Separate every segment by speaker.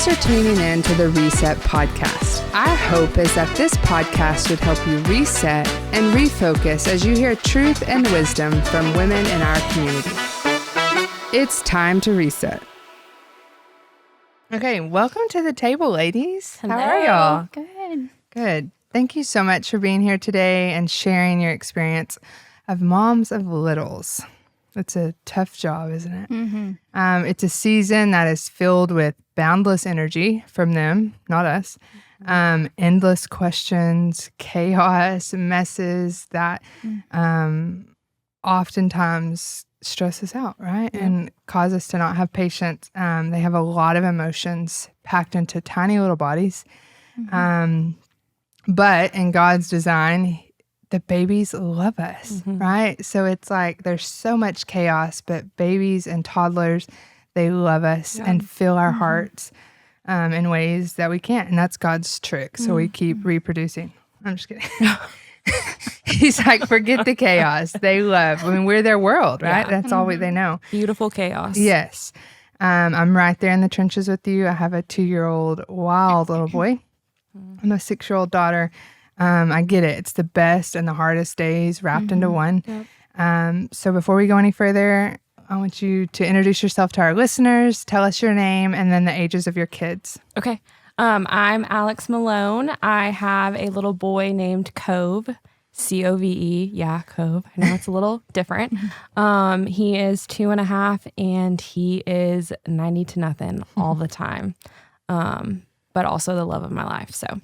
Speaker 1: Thanks for tuning in to the Reset Podcast. Our hope is that this podcast would help you reset and refocus as you hear truth and wisdom from women in our community. It's time to reset. Okay, welcome to the table, ladies.
Speaker 2: Hello.
Speaker 1: How are y'all?
Speaker 2: Good.
Speaker 1: Good. Thank you so much for being here today and sharing your experience of moms of littles. It's a tough job, isn't it?
Speaker 2: Mm-hmm.
Speaker 1: It's a season that is filled with boundless energy from them, not us. Endless questions, chaos, messes that oftentimes stress us out, right?
Speaker 2: Yep.
Speaker 1: And cause us to not have patience. They have a lot of emotions packed into tiny little bodies. But in God's design, the babies love us, right? So it's like there's so much chaos, but babies and toddlers, they love us and fill our hearts in ways that we can't. And that's God's trick. So we keep reproducing. I'm just kidding. He's like, forget the chaos. They love. I mean, we're their world, right?
Speaker 2: Yeah.
Speaker 1: That's all they know.
Speaker 2: Beautiful chaos.
Speaker 1: Yes. I'm right there in the trenches with you. I have a 2-year-old wild little boy and a 6-year-old daughter. I get it. It's the best and the hardest days wrapped into one.
Speaker 2: Yep.
Speaker 1: So before we go any further, I want you to introduce yourself to our listeners, tell us your name, and then the ages of your kids.
Speaker 2: Okay. I'm Alex Malone. I have a little boy named Cove, C-O-V-E. Yeah, Cove. I know it's a little different. He is 2.5 and he is 90 to nothing all the time. But also the love of my life. So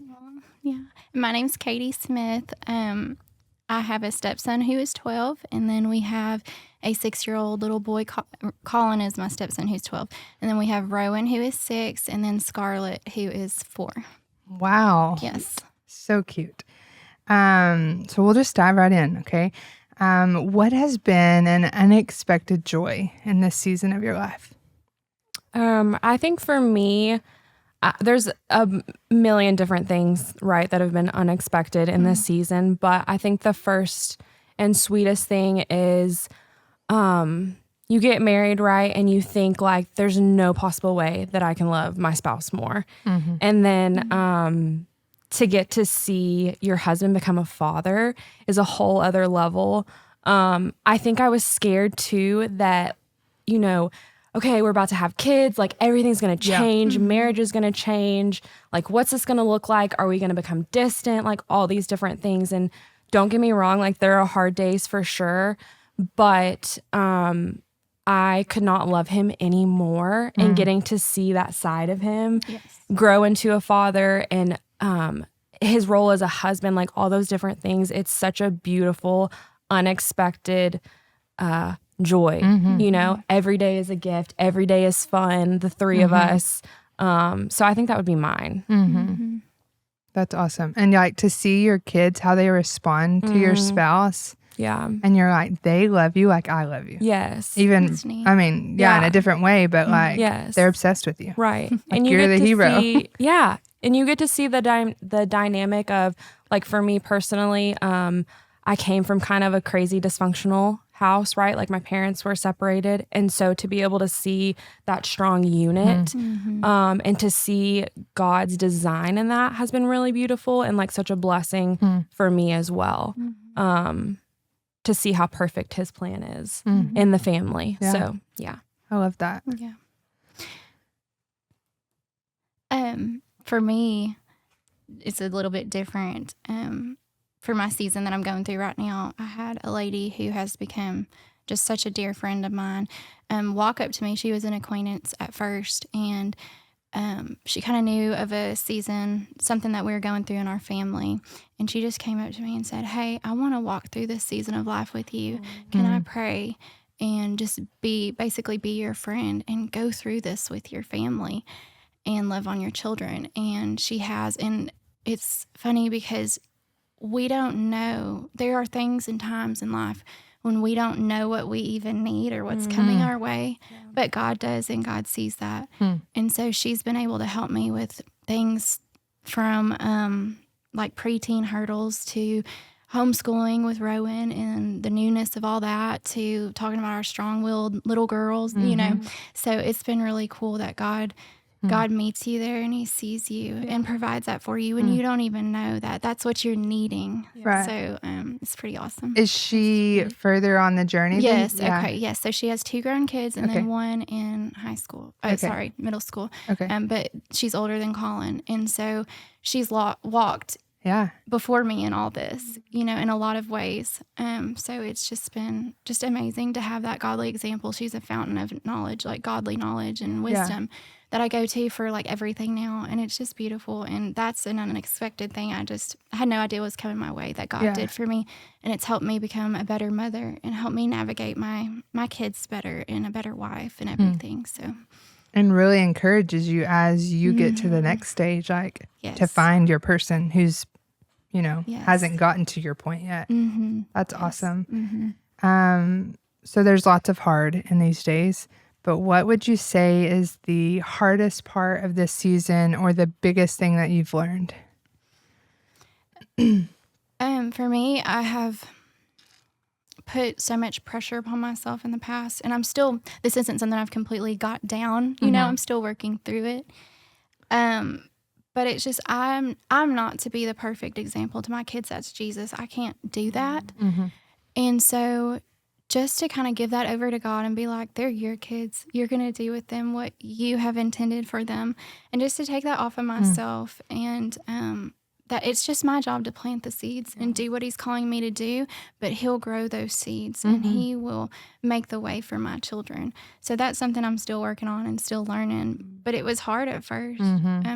Speaker 3: Yeah. My name's Katie Smith. I have a stepson who is 12, and then we have a 6-year-old little boy. Colin is my stepson who's 12. And then we have Rowan who is 6, and then Scarlett who is 4.
Speaker 1: Wow.
Speaker 3: Yes.
Speaker 1: So cute. So we'll just dive right in, okay? What has been an unexpected joy in this season of your life?
Speaker 2: I think for me, there's a million different things, right, that have been unexpected in this season. But I think the first and sweetest thing is you get married, right, and you think, like, there's no possible way that I can love my spouse more. And then to get to see your husband become a father is a whole other level. I think I was scared, too, that, you know, okay, we're about to have kids, like everything's going to change, marriage is going to change, like what's this going to look like? Are we going to become distant? Like all these different things. And don't get me wrong, like there are hard days for sure, but I could not love him anymore. And getting to see that side of him grow into a father and his role as a husband, like all those different things, it's such a beautiful, unexpected joy. You know, every day is a gift, every day is fun, the three of us. So I think that would be mine.
Speaker 1: That's awesome. And like to see your kids, how they respond to your spouse.
Speaker 2: Yeah.
Speaker 1: And you're like, they love you like I love you.
Speaker 2: Yes.
Speaker 1: Even,
Speaker 3: That's neat.
Speaker 1: I mean, in a different way, but like they're obsessed with you.
Speaker 2: Right.
Speaker 1: Like
Speaker 2: And
Speaker 1: you're the hero.
Speaker 2: See, and you get to see the dynamic of, like, for me personally, I came from kind of a crazy dysfunctional house, right? Like my parents were separated. And so to be able to see that strong unit and to see God's design in that has been really beautiful and like such a blessing for me as well. To see how perfect his plan is in the family.
Speaker 1: Yeah.
Speaker 2: So, yeah.
Speaker 1: I love that.
Speaker 3: Yeah. For me, it's a little bit different. For my season that I'm going through right now, I had a lady who has become just such a dear friend of mine walk up to me. She was an acquaintance at first, and she kind of knew of a season, something that we were going through in our family. And she just came up to me and said, "Hey, I want to walk through this season of life with you. Can I pray and just basically be your friend and go through this with your family and love on your children?" And she has, and it's funny because we don't know. There are things and times in life when we don't know what we even need or what's coming our way, but God does, and God sees that. And so she's been able to help me with things from like preteen hurdles to homeschooling with Rowan and the newness of all that to talking about our strong-willed little girls, you know. So it's been really cool that God God meets you there and he sees you and provides that for you, and you don't even know that that's what you're needing.
Speaker 1: Right.
Speaker 3: So it's pretty awesome.
Speaker 1: Is she further on the journey?
Speaker 3: Yes.
Speaker 1: Then?
Speaker 3: Okay. Yes. So she has 2 grown kids and then one in high school. Oh, sorry, middle school.
Speaker 1: Okay.
Speaker 3: But she's older than Colin, and so she's walked before me in all this, in a lot of ways. So it's just been just amazing to have that godly example. She's a fountain of knowledge, like godly knowledge and wisdom that I go to for like everything now. And it's just beautiful. And that's an unexpected thing. I had no idea was coming my way that God did for me. And it's helped me become a better mother and helped me navigate my kids better and a better wife and everything. So.
Speaker 1: And really encourages you as you get to the next stage, like to find your person who's, hasn't gotten to your point yet. That's awesome. So there's lots of hard in these days, but what would you say is the hardest part of this season or the biggest thing that you've learned?
Speaker 3: For me, I have put so much pressure upon myself in the past, and this isn't something I've completely got down, I'm still working through it. But it's just, I'm not to be the perfect example to my kids. That's Jesus. I can't do that. And so just to kind of give that over to God and be like, they're your kids. You're going to do with them what you have intended for them. And just to take that off of myself and that it's just my job to plant the seeds and do what he's calling me to do, but he'll grow those seeds and he will make the way for my children. So that's something I'm still working on and still learning, but it was hard at first.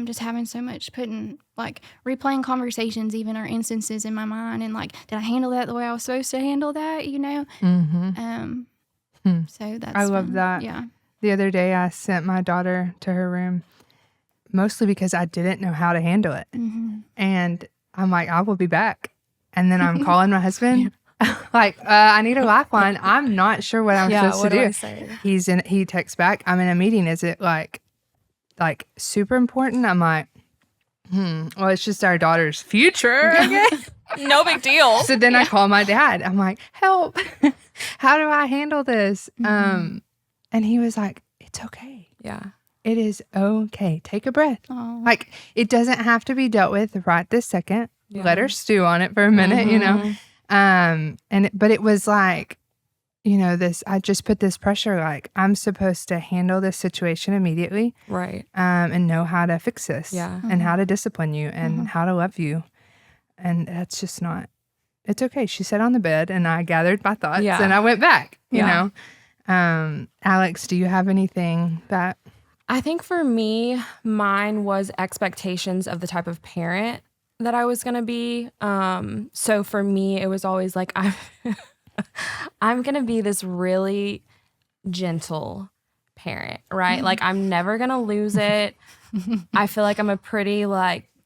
Speaker 3: Just having so much replaying conversations even or instances in my mind and did I handle that the way I was supposed to handle that, So that's
Speaker 1: I love that.
Speaker 3: Yeah.
Speaker 1: The other day I sent my daughter to her room mostly because I didn't know how to handle it. And I'm like, I will be back. And then I'm calling my husband. I need a lifeline. I'm not sure what I'm supposed to do.
Speaker 2: I say?
Speaker 1: He texts back, I'm in a meeting. Is it like super important? I'm like, well, it's just our daughter's future. Okay.
Speaker 2: No big deal.
Speaker 1: So then I call my dad. I'm like, help. How do I handle this? And he was like, it's okay.
Speaker 2: Yeah.
Speaker 1: It is okay. Take a breath.
Speaker 3: Oh.
Speaker 1: It doesn't have to be dealt with right this second. Let her stew on it for a minute, But it was this, I just put this pressure, I'm supposed to handle this situation immediately.
Speaker 2: Right.
Speaker 1: And know how to fix this.
Speaker 2: Yeah.
Speaker 1: And how to discipline you and how to love you. And that's just not, it's okay. She sat on the bed and I gathered my thoughts and I went back, you know. Alex, do you have anything that...
Speaker 2: I think for me, mine was expectations of the type of parent that I was going to be. So for me, it was always I'm going to be this really gentle parent, right? I'm never going to lose it. I feel like I'm a pretty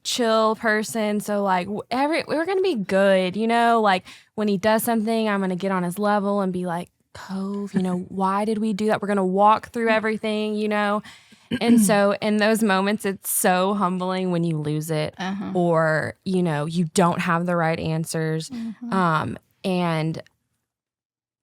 Speaker 2: chill person. So we're going to be good, when he does something, I'm going to get on his level and be like, Cove, why did we do that? We're going to walk through everything, And so in those moments, it's so humbling when you lose it or, you don't have the right answers. And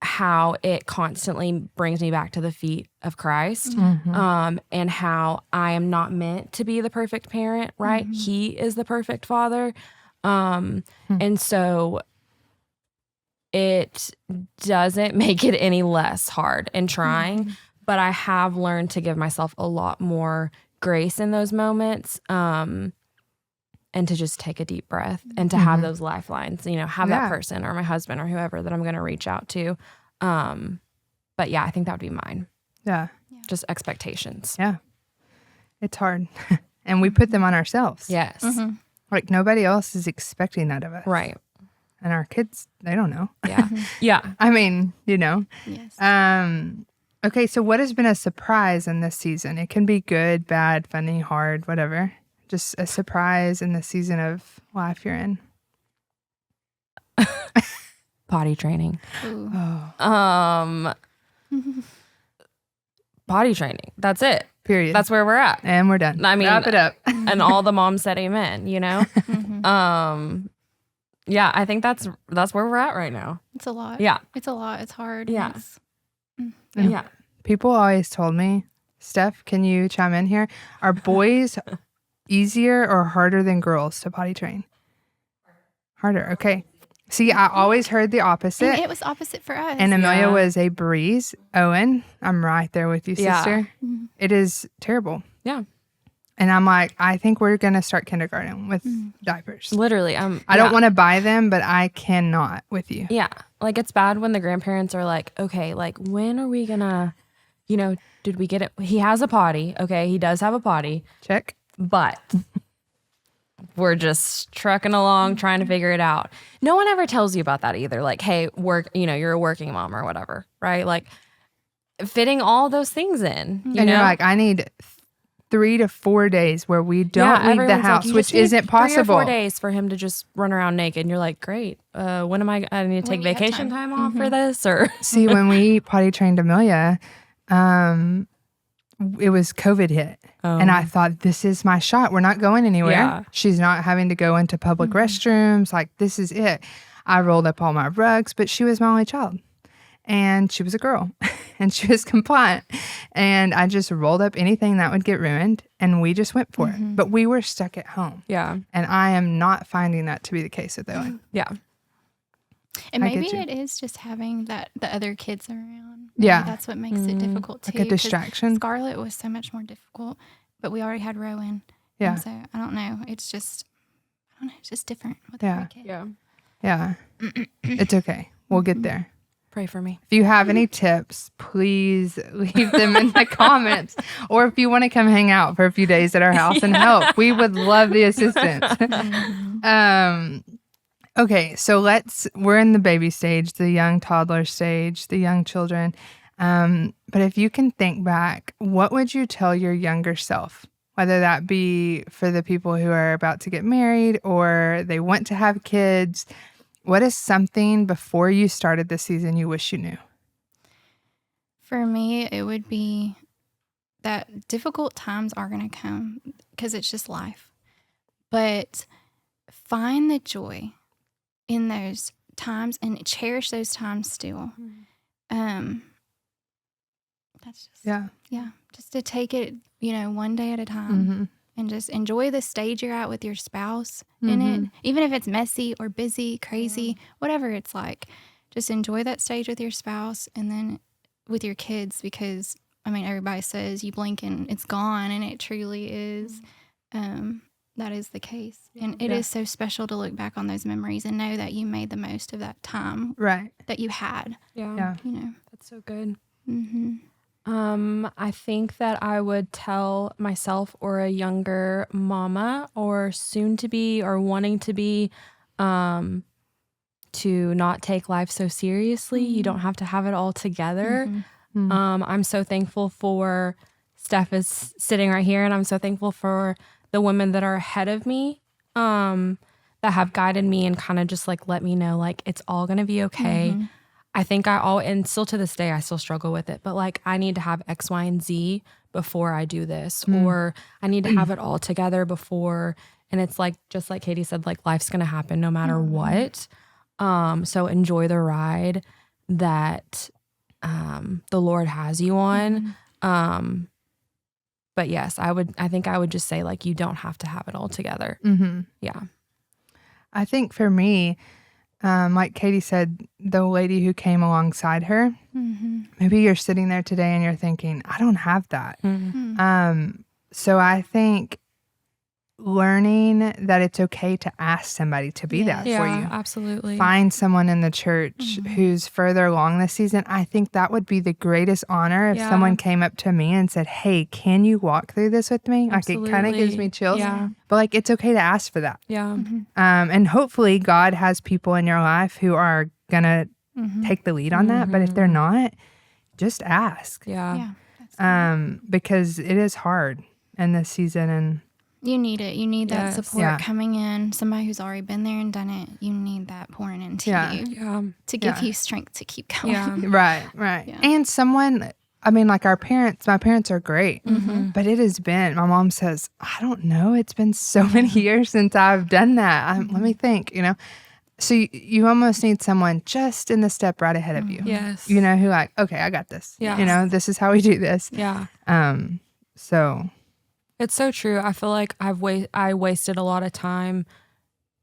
Speaker 2: how it constantly brings me back to the feet of Christ. And how I am not meant to be the perfect parent, right? He is the perfect father. And so it doesn't make it any less hard in trying. But I have learned to give myself a lot more grace in those moments and to just take a deep breath and to have those lifelines, have that person or my husband or whoever that I'm going to reach out to. But yeah, I think that would be mine.
Speaker 1: Yeah.
Speaker 2: Just expectations.
Speaker 1: Yeah. It's hard. And we put them on ourselves.
Speaker 2: Yes.
Speaker 1: Nobody else is expecting that of us.
Speaker 2: Right.
Speaker 1: And our kids, they don't know.
Speaker 2: Yeah. Yeah.
Speaker 1: I mean,
Speaker 3: Yes.
Speaker 1: Okay, so what has been a surprise in this season? It can be good, bad, funny, hard, whatever. Just a surprise in the season of life you're in.
Speaker 2: Potty training.
Speaker 1: Oh.
Speaker 2: Potty training. That's it.
Speaker 1: Period.
Speaker 2: That's where we're at.
Speaker 1: And we're done.
Speaker 2: I mean,
Speaker 1: wrap it up.
Speaker 2: And all the moms said amen, Yeah, I think that's where we're at right now.
Speaker 3: It's a lot.
Speaker 2: Yeah.
Speaker 3: It's a lot. It's hard.
Speaker 2: Yeah.
Speaker 3: It's,
Speaker 2: Yeah.
Speaker 1: People always told me, Steph, can you chime in here? Are boys easier or harder than girls to potty train? Harder. Okay. See, I always heard the opposite.
Speaker 3: And it was opposite for us.
Speaker 1: And Amelia was a breeze. Owen, I'm right there with you, sister.
Speaker 3: Mm-hmm.
Speaker 1: It is terrible.
Speaker 2: Yeah.
Speaker 1: And I'm like, I think we're going to start kindergarten with diapers.
Speaker 2: Literally.
Speaker 1: I don't want to buy them, but I cannot with you.
Speaker 2: Yeah. Like, it's bad when the grandparents are like, okay, like, when are we gonna, did we get it? He has a potty. Okay. He does have a potty.
Speaker 1: Check.
Speaker 2: But we're just trucking along trying to figure it out. No one ever tells you about that either. Like, hey, you're a working mom or whatever, right? Like, fitting all those things in.
Speaker 1: And you're like, I need 3 to 4 days where we don't leave the house, which isn't possible.
Speaker 2: 3 or 4 days for him to just run around naked. And you're like, great. When am I need to take vacation time off for this? Or
Speaker 1: see, when we potty trained Amelia, it was COVID hit. And I thought, this is my shot. We're not going anywhere.
Speaker 2: Yeah.
Speaker 1: She's not having to go into public restrooms. Like, this is it. I rolled up all my rugs, but she was my only child. And she was a girl. And she was compliant. And I just rolled up anything that would get ruined. And we just went for it. But we were stuck at home.
Speaker 2: Yeah.
Speaker 1: And I am not finding that to be the case with Owen.
Speaker 2: Yeah.
Speaker 3: And maybe it is just having the other kids around.
Speaker 1: Yeah.
Speaker 3: Maybe that's what makes it difficult too.
Speaker 1: Like a distraction.
Speaker 3: Scarlett was so much more difficult, but we already had Rowan.
Speaker 1: Yeah.
Speaker 3: And so I don't know. It's just different with every kid.
Speaker 2: Yeah.
Speaker 1: Yeah. It's okay. We'll get there.
Speaker 2: Pray for me.
Speaker 1: If you have any tips, please leave them in the comments. Or if you want to come hang out for a few days at our house and help, we would love the assistance. Okay, so we're in the baby stage, the young toddler stage, the young children. But if you can think back, what would you tell your younger self? Whether that be for the people who are about to get married or they want to have kids. What is something before you started this season you wish you knew?
Speaker 3: For me, it would be that difficult times are going to come because it's just life. But find the joy in those times and cherish those times still. That's just just to take it, one day at a time and just enjoy the stage you're at with your spouse in it, even if it's messy or busy, crazy, whatever it's like. Just enjoy that stage with your spouse and then with your kids, because everybody says you blink and it's gone, and it truly is. That is the case. And it is so special to look back on those memories and know that you made the most of that time that you had.
Speaker 2: Yeah. That's so good. I think that I would tell myself or a younger mama or soon to be or wanting to be to not take life so seriously. You don't have to have it all together. I'm so thankful for Steph is sitting right here, and I'm so thankful for the women that are ahead of me that have guided me and kind of just like let me know like it's all going to be okay. I think and still to this day, I still struggle with it, but like I need to have X, Y, and Z before I do this, or I need to have it all together before. And it's like, just like Katie said, like life's going to happen no matter what. So enjoy the ride that the Lord has you on. But yes, I think I would just say like, you don't have to have it all together. Yeah.
Speaker 1: I think for me, like Katie said, the lady who came alongside her, maybe you're sitting there today and you're thinking, I don't have that. So I think learning that it's okay to ask somebody to be that for you.
Speaker 2: Absolutely.
Speaker 1: Find someone in the church who's further along this season. I think that would be the greatest honor if someone came up to me and said, hey, can you walk through this with me?
Speaker 2: Absolutely.
Speaker 1: Like it kind of gives me chills. But like it's okay to ask for that. And hopefully God has people in your life who are going to take the lead on that. But if they're not, just ask. Because it is hard in this season, and
Speaker 3: you need it. You need that support coming in. Somebody who's already been there and done it. You need that pouring into you to give you strength to keep going.
Speaker 1: Right. And someone, like my parents are great, but it has been, my mom says, I don't know, it's been so many years since I've done that. Let me think, So you almost need someone just in the step right ahead of you.
Speaker 2: Yes.
Speaker 1: You know, who like, okay, I got this.
Speaker 2: Yeah.
Speaker 1: You know, this is how we do this.
Speaker 2: Yeah.
Speaker 1: So
Speaker 2: It's so true. I feel like I wasted a lot of time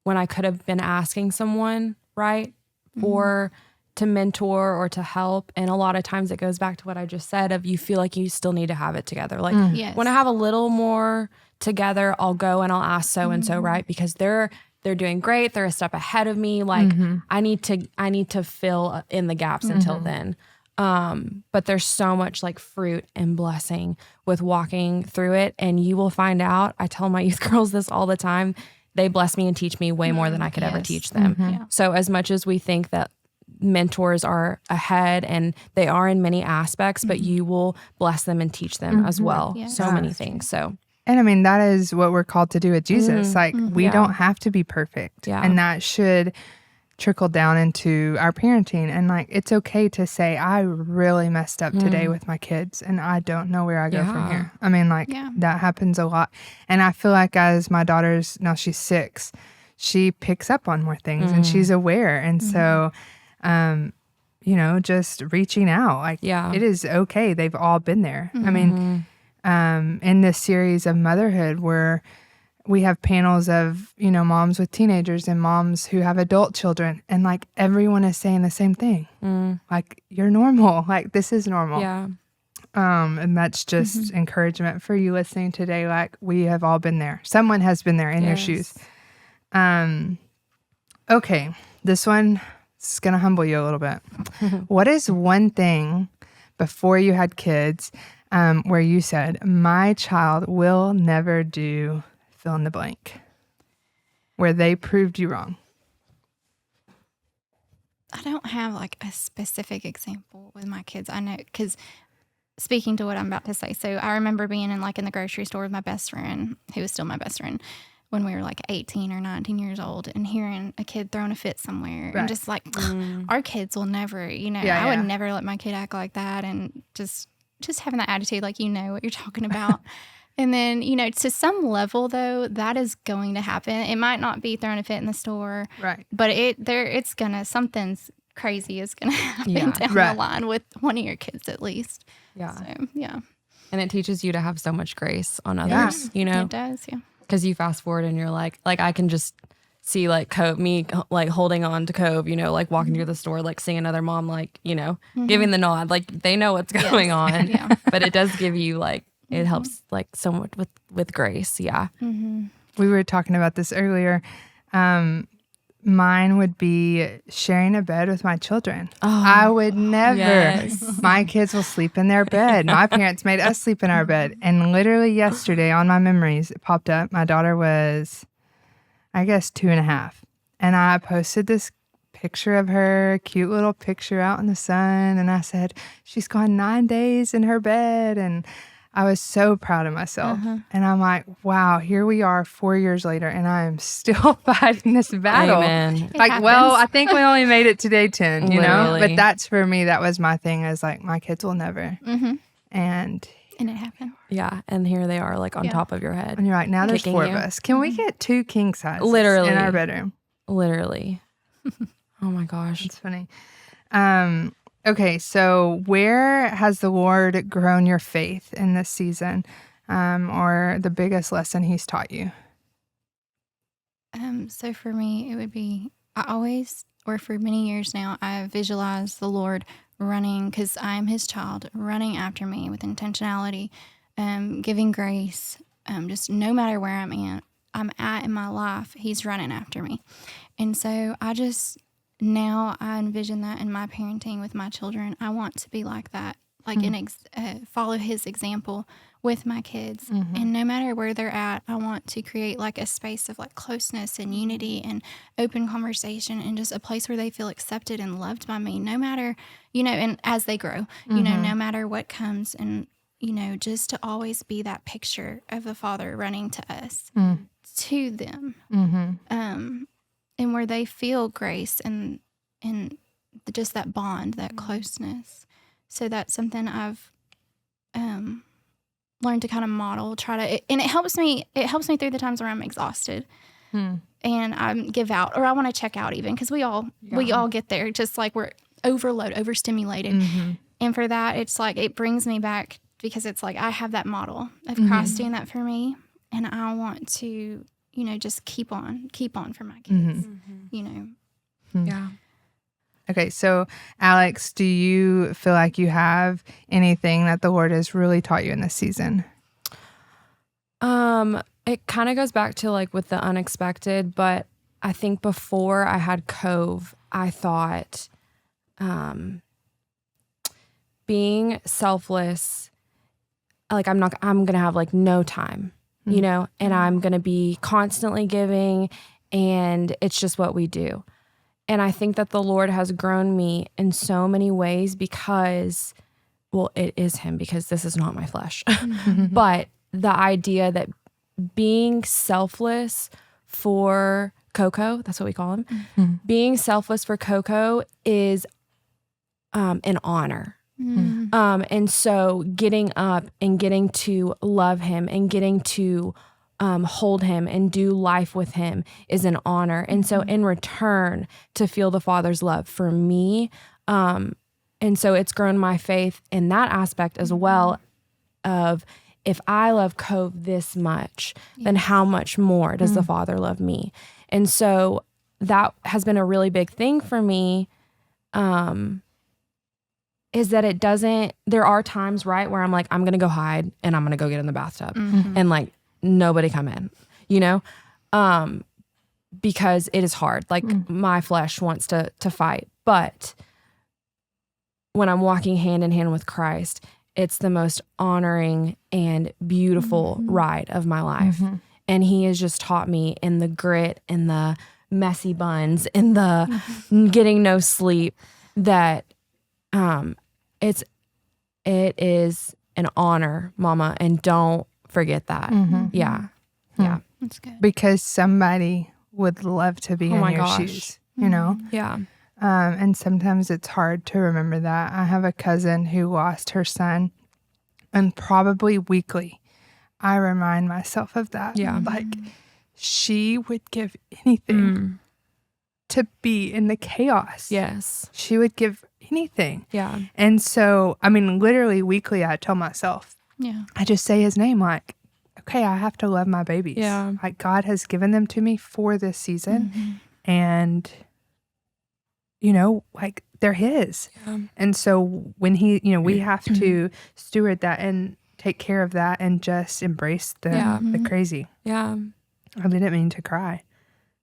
Speaker 2: when I could have been asking someone, right, for to mentor or to help. And a lot of times it goes back to what I just said of you feel like you still need to have it together. Like when I have a little more together, I'll go and I'll ask so and so, right, because they're doing great. They're a step ahead of me. Like I need to fill in the gaps until then. But there's so much like fruit and blessing with walking through it. And you will find out, I tell my youth girls this all the time, they bless me and teach me way more than I could ever teach them. So as much as we think that mentors are ahead, and they are in many aspects, but you will bless them and teach them as well. So many things. So.
Speaker 1: And I mean, that is what we're called to do with Jesus. Like, we don't have to be perfect.
Speaker 2: Yeah.
Speaker 1: And that should trickle down into our parenting. And like, it's okay to say, I really messed up today with my kids and I don't know where I go from here. I mean, like, that happens a lot. And I feel like as my daughter's, now she's 6, she picks up on more things and she's aware. And so, you know, just reaching out, like, it is okay. They've all been there. I mean, in this series of motherhood, where we have panels of, you know, moms with teenagers and moms who have adult children, and like everyone is saying the same thing. Like, you're normal. Like, this is normal.
Speaker 2: Yeah.
Speaker 1: And that's just encouragement for you listening today. Like, we have all been there. Someone has been there in your shoes. Okay. This one is going to humble you a little bit. What is one thing before you had kids where you said, my child will never do fill in the blank, where they proved you wrong?
Speaker 3: I don't have like a specific example with my kids. I know, because speaking to what I'm about to say, so I remember being in the grocery store with my best friend, who was still my best friend, when we were like 18 or 19 years old, and hearing a kid throwing a fit somewhere and just like, our kids will never, you know, I would never let my kid act like that, and just having that attitude, like, you know what you're talking about. And then, you know, to some level, though, that is going to happen. It might not be throwing a fit in the store,
Speaker 1: right?
Speaker 3: But something's crazy is gonna happen down the line with one of your kids, at least.
Speaker 2: Yeah.
Speaker 3: So, yeah.
Speaker 2: And it teaches you to have so much grace on others, you know?
Speaker 3: It does, yeah.
Speaker 2: Because you fast forward and you're like I can just see like me like holding on to Cove, you know, like walking through the store, like seeing another mom, like, you know, giving the nod, like they know what's going on. But it does give you like, it helps like so much with grace. Yeah.
Speaker 1: We were talking about this earlier. Mine would be sharing a bed with my children. I would never.
Speaker 2: Yes.
Speaker 1: My kids will sleep in their bed. My parents made us sleep in our bed. And literally yesterday on my memories, it popped up. My daughter was, I guess, 2.5. And I posted this picture of her, cute little picture out in the sun. And I said, she's gone 9 days in her bed. And I was so proud of myself. And I'm like, wow, here we are 4 years later, and I am still fighting this battle.
Speaker 2: Amen.
Speaker 1: Like, well, I think we only made it to day 10, you know?
Speaker 2: Literally.
Speaker 1: But that's for me, that was my thing. I was like, my kids will never. And
Speaker 3: it happened.
Speaker 2: Yeah. And here they are like on top of your head.
Speaker 1: you're like, now there's
Speaker 2: Kicking
Speaker 1: 4
Speaker 2: you.
Speaker 1: of us. Can we get 2 king sizes
Speaker 2: Literally.
Speaker 1: in our bedroom?
Speaker 2: Literally. Oh my gosh.
Speaker 1: It's funny. Okay, so where has the Lord grown your faith in this season, or the biggest lesson he's taught you?
Speaker 3: So for me, it would be, for many years now, I've visualized the Lord running, because I am his child, running after me with intentionality, giving grace, just no matter where I'm at in my life, he's running after me. And so now I envision that in my parenting with my children. I want to be like that, like follow his example with my kids. And no matter where they're at, I want to create like a space of like closeness and unity and open conversation, and just a place where they feel accepted and loved by me, no matter, you know, and as they grow, you know, no matter what comes, and, you know, just to always be that picture of the Father running to us, to them. And where they feel grace and just that bond, that closeness. So that's something I've learned to kind of model, and it helps me through the times where I'm exhausted. and I give out, or I want to check out even, because we all get there, just like we're overstimulated. And for that, it's like it brings me back, because it's like I have that model of Christ doing that for me, and I want to, just keep on for my kids,
Speaker 2: Yeah.
Speaker 1: Okay, so Alex, do you feel like you have anything that the Lord has really taught you in this season?
Speaker 2: It kind of goes back to like with the unexpected, but I think before I had Cove, I thought being selfless, like I'm going to have like no time, and I'm going to be constantly giving, and it's just what we do. And I think that the Lord has grown me in so many ways because, well, it is him, because this is not my flesh. But the idea that being selfless for Coco, that's what we call him, being selfless for Coco is an honor. And so getting up and getting to love him and getting to hold him and do life with him is an honor. And so in return, to feel the Father's love for me. And so it's grown my faith in that aspect as well, of if I love Cove this much, then how much more does the Father love me? And so that has been a really big thing for me, is that it doesn't, there are times, right, where I'm like, I'm going to go hide and I'm going to go get in the bathtub and like, nobody come in, because it is hard. Like my flesh wants to fight. But when I'm walking hand in hand with Christ, it's the most honoring and beautiful ride of my life. And he has just taught me in the grit and the messy buns and the getting no sleep that it is an honor, Mama, and don't forget that. Yeah.
Speaker 3: That's good.
Speaker 1: Because somebody would love to be in your shoes,
Speaker 2: Yeah.
Speaker 1: And sometimes it's hard to remember that. I have a cousin who lost her son, and probably weekly I remind myself of that.
Speaker 2: Yeah.
Speaker 1: Like she would give anything to be in the chaos.
Speaker 2: Yes.
Speaker 1: She would give anything.
Speaker 2: Yeah.
Speaker 1: And so, I mean, literally weekly I tell myself, I just say his name, like, okay, I have to love my babies.
Speaker 2: Yeah.
Speaker 1: Like God has given them to me for this season. And, like they're his. Yeah. And so when he, we have to steward that and take care of that and just embrace the crazy.
Speaker 2: Yeah.
Speaker 1: I didn't mean to cry.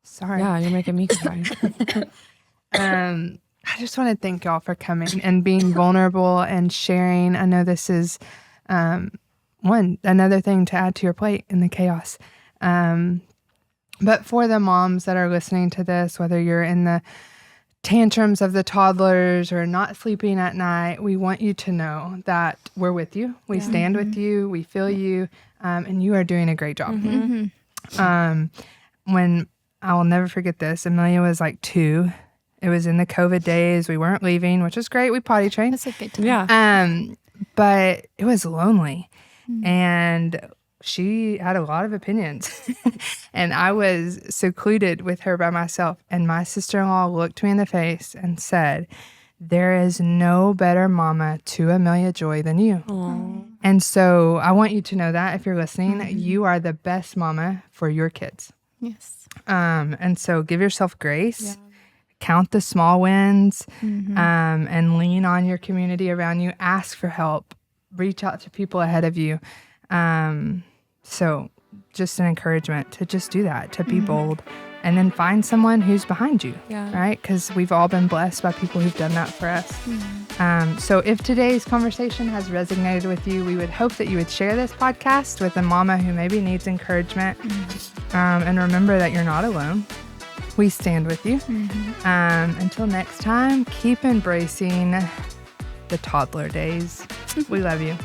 Speaker 1: Sorry.
Speaker 2: Yeah, you're making me cry.
Speaker 1: I just want to thank y'all for coming and being vulnerable and sharing. I know this is another thing to add to your plate in the chaos. But for the moms that are listening to this, whether you're in the tantrums of the toddlers or not sleeping at night, we want you to know that we're with you. We stand with you. We feel you. And you are doing a great job. When I will never forget this, Amelia was like 2. It was in the COVID days. We weren't leaving, which is great. We potty trained.
Speaker 3: That's a good time.
Speaker 2: Yeah.
Speaker 1: But it was lonely. And she had a lot of opinions. And I was secluded with her by myself. And my sister-in-law looked me in the face and said, there is no better mama to Amelia Joy than you. Aww. And so I want you to know that if you're listening, you are the best mama for your kids.
Speaker 3: Yes.
Speaker 1: And so give yourself grace. Yeah. Count the small wins, and lean on your community around you. Ask for help. Reach out to people ahead of you. So just an encouragement to just do that, to be bold, and then find someone who's behind you, right? Because we've all been blessed by people who've done that for us. So if today's conversation has resonated with you, we would hope that you would share this podcast with a mama who maybe needs encouragement. And remember that you're not alone. We stand with you. Until next time, keep embracing the toddler days. We love you.